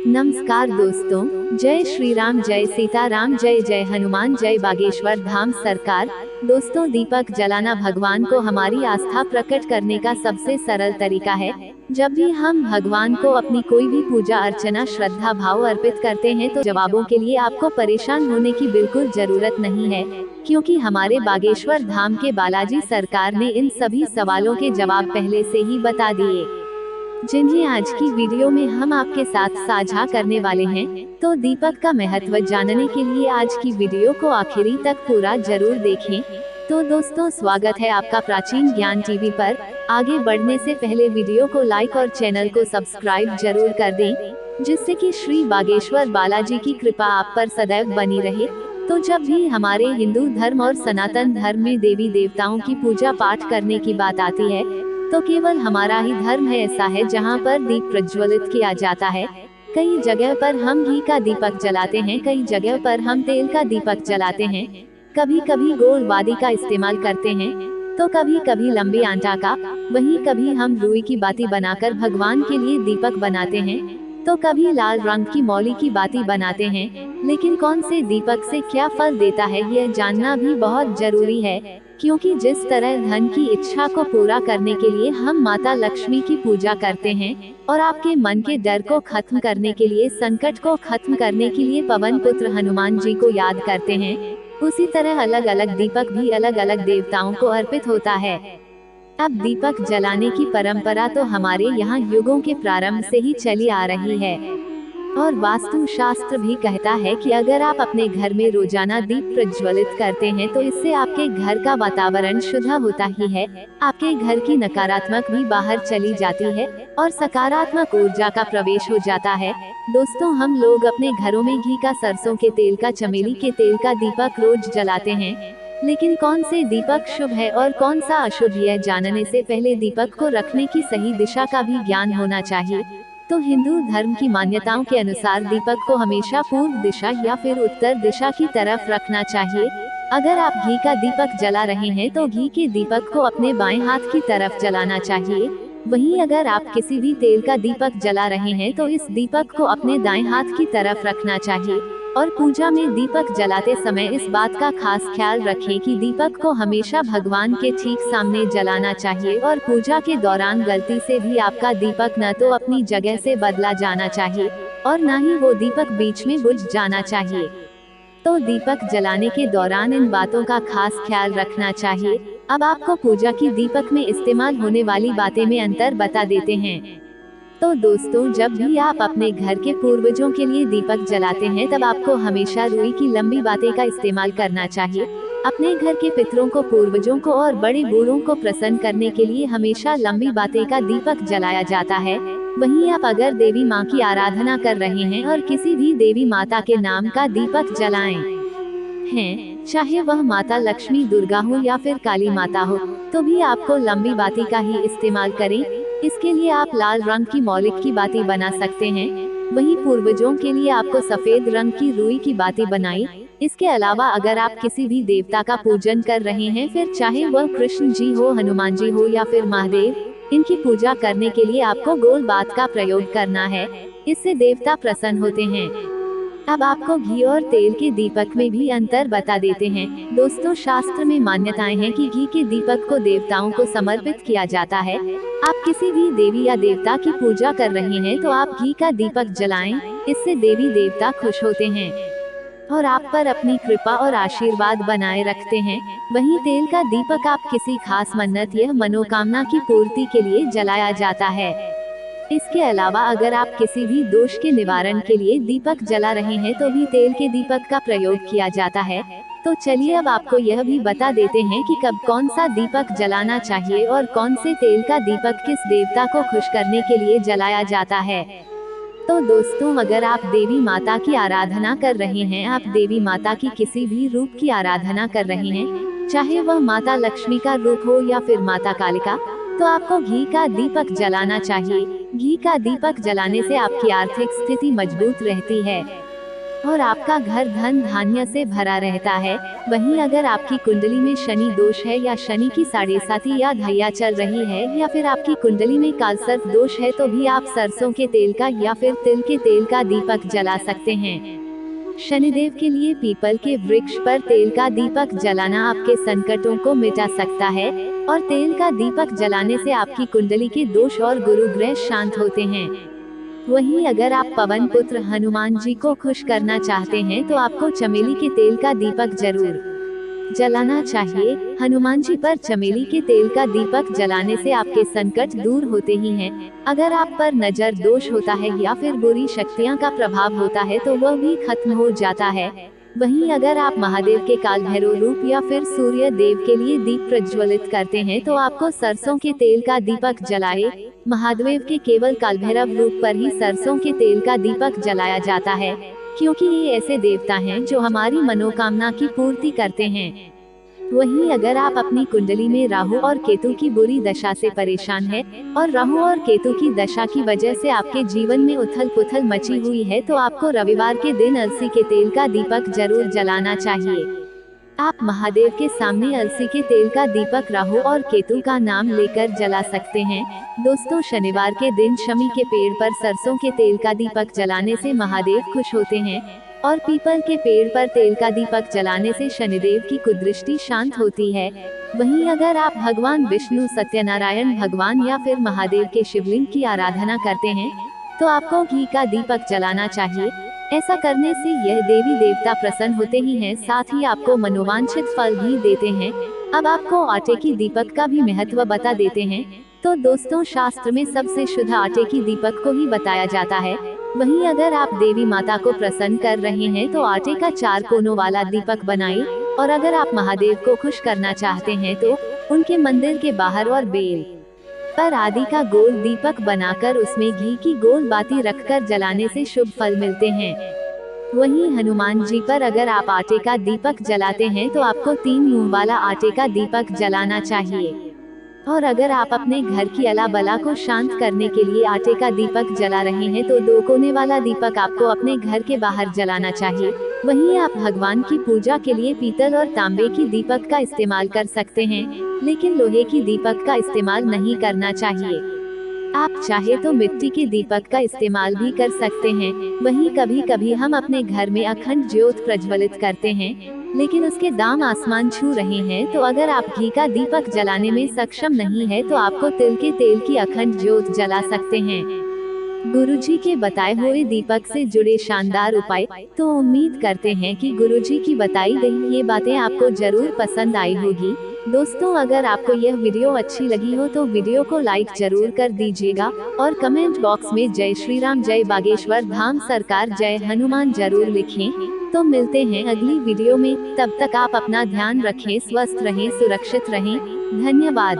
नमस्कार दोस्तों, जय श्री राम, जय सीताराम, जय जय हनुमान, जय बागेश्वर धाम सरकार। दोस्तों, दीपक जलाना भगवान को हमारी आस्था प्रकट करने का सबसे सरल तरीका है। जब भी हम भगवान को अपनी कोई भी पूजा अर्चना श्रद्धा भाव अर्पित करते हैं तो जवाबों के लिए आपको परेशान होने की बिल्कुल जरूरत नहीं है, क्योंकि हमारे बागेश्वर धाम के बालाजी सरकार ने इन सभी सवालों के जवाब पहले से ही बता दिए, जिन्हें आज की वीडियो में हम आपके साथ साझा करने वाले हैं। तो दीपक का महत्व जानने के लिए आज की वीडियो को आखिरी तक पूरा जरूर देखें। तो दोस्तों, स्वागत है आपका प्राचीन ज्ञान टीवी पर। आगे बढ़ने से पहले वीडियो को लाइक और चैनल को सब्सक्राइब जरूर कर दें, जिससे कि श्री बागेश्वर बालाजी की कृपा आप पर सदैव बनी रहे। तो जब भी हमारे हिंदू धर्म और सनातन धर्म में देवी देवताओं की पूजा पाठ करने की बात आती है, तो केवल हमारा ही धर्म है ऐसा है जहाँ पर दीप प्रज्वलित किया जाता है। कई जगह पर हम घी का दीपक जलाते हैं, कई जगह पर हम तेल का दीपक जलाते हैं, कभी कभी गोल बाती का इस्तेमाल करते हैं, तो कभी कभी लंबे आटा का, वहीं कभी हम रुई की बाती बनाकर भगवान के लिए दीपक बनाते हैं, तो कभी लाल रंग की मौली की बाती बनाते हैं। लेकिन कौन से दीपक से क्या फल देता है यह जानना भी बहुत जरूरी है, क्योंकि जिस तरह धन की इच्छा को पूरा करने के लिए हम माता लक्ष्मी की पूजा करते हैं और आपके मन के डर को खत्म करने के लिए, संकट को खत्म करने के लिए पवन पुत्र हनुमान जी को याद करते हैं, उसी तरह अलग अलग दीपक भी अलग अलग देवताओं को अर्पित होता है। अब दीपक जलाने की परंपरा तो हमारे यहाँ युगों के प्रारंभ से ही चली आ रही है, और वास्तु शास्त्र भी कहता है कि अगर आप अपने घर में रोजाना दीप प्रज्वलित करते हैं तो इससे आपके घर का वातावरण शुद्ध होता ही है, आपके घर की नकारात्मक भी बाहर चली जाती है और सकारात्मक ऊर्जा का प्रवेश हो जाता है। दोस्तों, हम लोग अपने घरों में घी का, सरसों के तेल का, चमेली के तेल का दीपक रोज जलाते हैं, लेकिन कौन से दीपक शुभ है और कौन सा अशुभ, यह जानने से पहले दीपक को रखने की सही दिशा का भी ज्ञान होना चाहिए। तो हिंदू धर्म की मान्यताओं के अनुसार दीपक को हमेशा पूर्व दिशा या फिर उत्तर दिशा की तरफ रखना चाहिए। अगर आप घी का दीपक जला रहे हैं तो घी के दीपक को अपने बाएं हाथ की तरफ जलाना चाहिए। वहीं अगर आप किसी भी तेल का दीपक जला रहे हैं तो इस दीपक को अपने दाएं हाथ की तरफ रखना चाहिए। और पूजा में दीपक जलाते समय इस बात का खास ख्याल रखें कि दीपक को हमेशा भगवान के ठीक सामने जलाना चाहिए और पूजा के दौरान गलती से भी आपका दीपक न तो अपनी जगह से बदला जाना चाहिए और न ही वो दीपक बीच में बुझ जाना चाहिए। तो दीपक जलाने के दौरान इन बातों का खास ख्याल रखना चाहिए। अब आपको पूजा की दीपक में इस्तेमाल होने वाली बातें में अंतर बता देते हैं। तो दोस्तों, जब भी आप अपने घर के पूर्वजों के लिए दीपक जलाते हैं तब आपको हमेशा रुई की लंबी बातें का इस्तेमाल करना चाहिए। अपने घर के पितरों को, पूर्वजों को और बड़े बूढ़ों को प्रसन्न करने के लिए हमेशा लंबी बातें का दीपक जलाया जाता है। वहीं आप अगर देवी माँ की आराधना कर रहे हैं और किसी भी देवी माता के नाम का दीपक जलाएं हैं, चाहे वह माता लक्ष्मी, दुर्गा हो या फिर काली माता हो, तो भी आपको लंबी बाती का ही इस्तेमाल करें। इसके लिए आप लाल रंग की मौलिक की बाती बना सकते हैं। वहीं पूर्वजों के लिए आपको सफेद रंग की रुई की बाती बनाई। इसके अलावा अगर आप किसी भी देवता का पूजन कर रहे हैं, फिर चाहे वह कृष्ण जी हो, हनुमान जी हो या फिर महादेव, इनकी पूजा करने के लिए आपको गोल बात का प्रयोग करना है। इससे देवता प्रसन्न होते हैं। अब आपको घी और तेल के दीपक में भी अंतर बता देते हैं। दोस्तों, शास्त्र में मान्यताएं हैं कि घी के दीपक को देवताओं को समर्पित किया जाता है। आप किसी भी देवी या देवता की पूजा कर रहे हैं तो आप घी का दीपक जलाएं, इससे देवी देवता खुश होते हैं और आप पर अपनी कृपा और आशीर्वाद बनाए रखते हैं। वहीं तेल का दीपक आप किसी खास मन्नत या मनोकामना की पूर्ति के लिए जलाया जाता है। इसके अलावा अगर आप किसी भी दोष के निवारण के लिए दीपक जला रहे हैं तो भी तेल के दीपक का प्रयोग किया जाता है। तो चलिए अब आपको यह भी बता देते हैं कि कब कौन सा दीपक जलाना चाहिए और कौन से तेल का दीपक किस देवता को खुश करने के लिए जलाया जाता है। तो दोस्तों, अगर आप देवी माता की आराधना कर रहे हैं, आप देवी माता की किसी भी रूप की आराधना कर रहे हैं, चाहे वह माता लक्ष्मी का रूप हो या फिर माता कालिका, तो आपको घी का दीपक जलाना चाहिए। घी का दीपक जलाने से आपकी आर्थिक स्थिति मजबूत रहती है और आपका घर धन धान्य से भरा रहता है। वहीं अगर आपकी कुंडली में शनि दोष है या शनि की 7.5 या ढैया चल रही है या फिर आपकी कुंडली में कालसर्प दोष है तो भी आप सरसों के तेल का या फिर तिल के तेल का दीपक जला सकते हैं। शनिदेव के लिए पीपल के वृक्ष पर तेल का दीपक जलाना आपके संकटों को मिटा सकता है और तेल का दीपक जलाने से आपकी कुंडली के दोष और गुरु ग्रह शांत होते हैं। वहीं अगर आप पवन पुत्र हनुमान जी को खुश करना चाहते हैं तो आपको चमेली के तेल का दीपक जरूर जलाना चाहिए। हनुमान जी पर चमेली के तेल का दीपक जलाने से आपके संकट दूर होते ही हैं। अगर आप पर नजर दोष होता है या फिर बुरी शक्तियां का प्रभाव होता है तो वह भी खत्म हो जाता है। वहीं अगर आप महादेव के काल भैरव रूप या फिर सूर्य देव के लिए दीप प्रज्वलित करते हैं तो आपको सरसों के तेल का दीपक जलाए। महादेव के केवल काल भैरव रूप पर ही सरसों के तेल का दीपक जलाया जाता है, क्योंकि ये ऐसे देवता हैं जो हमारी मनोकामना की पूर्ति करते हैं। वहीं अगर आप अपनी कुंडली में राहु और केतु की बुरी दशा से परेशान हैं और राहु और केतु की दशा की वजह से आपके जीवन में उथल पुथल मची हुई है तो आपको रविवार के दिन अलसी के तेल का दीपक जरूर जलाना चाहिए। आप महादेव के सामने अलसी के तेल का दीपक राहु और केतु का नाम लेकर जला सकते हैं। दोस्तों, शनिवार के दिन शमी के पेड़ पर सरसों के तेल का दीपक जलाने से महादेव खुश होते हैं और पीपल के पेड़ पर तेल का दीपक जलाने से शनिदेव की कुदृष्टि शांत होती है। वहीं अगर आप भगवान विष्णु, सत्यनारायण भगवान या फिर महादेव के शिवलिंग की आराधना करते हैं तो आपको घी का दीपक जलाना चाहिए। ऐसा करने से यह देवी देवता प्रसन्न होते ही हैं, साथ ही आपको मनोवांछित फल भी देते हैं। अब आपको आटे की दीपक का भी महत्व बता देते हैं। तो दोस्तों, शास्त्र में सबसे शुद्ध आटे की दीपक को ही बताया जाता है। वहीं अगर आप देवी माता को प्रसन्न कर रहे हैं तो आटे का 4 कोनों वाला दीपक बनाएं और अगर आप महादेव को खुश करना चाहते हैं तो उनके मंदिर के बाहर और बेल पर आदि का गोल दीपक बनाकर उसमें घी की गोल बाती रखकर जलाने से शुभ फल मिलते हैं। वहीं हनुमान जी पर अगर आप आटे का दीपक जलाते हैं तो आपको 3 मुंह वाला आटे का दीपक जलाना चाहिए। और अगर आप अपने घर की अला बला को शांत करने के लिए आटे का दीपक जला रहे हैं तो 2 कोने वाला दीपक आपको अपने घर के बाहर जलाना चाहिए। वहीं आप भगवान की पूजा के लिए पीतल और तांबे की दीपक का इस्तेमाल कर सकते हैं, लेकिन लोहे की दीपक का इस्तेमाल नहीं करना चाहिए। आप चाहे तो मिट्टी के दीपक का इस्तेमाल भी कर सकते हैं। वहीं कभी कभी हम अपने घर में अखंड ज्योत प्रज्वलित करते हैं, लेकिन उसके दाम आसमान छू रहे हैं। तो अगर आप घी का दीपक जलाने में सक्षम नहीं है तो आपको तिल के तेल की अखंड ज्योत जला सकते हैं। गुरुजी के बताए हुए दीपक से जुड़े शानदार उपाय। तो उम्मीद करते हैं कि गुरुजी की बताई गई ये बातें आपको जरूर पसंद आई होगी। दोस्तों, अगर आपको यह वीडियो अच्छी लगी हो तो वीडियो को लाइक जरूर कर दीजिएगा और कमेंट बॉक्स में जय श्री राम, जय बागेश्वर धाम सरकार, जय हनुमान जरूर लिखें। तो मिलते हैं अगली वीडियो में, तब तक आप अपना ध्यान रखें, स्वस्थ रहें, सुरक्षित रहें। धन्यवाद।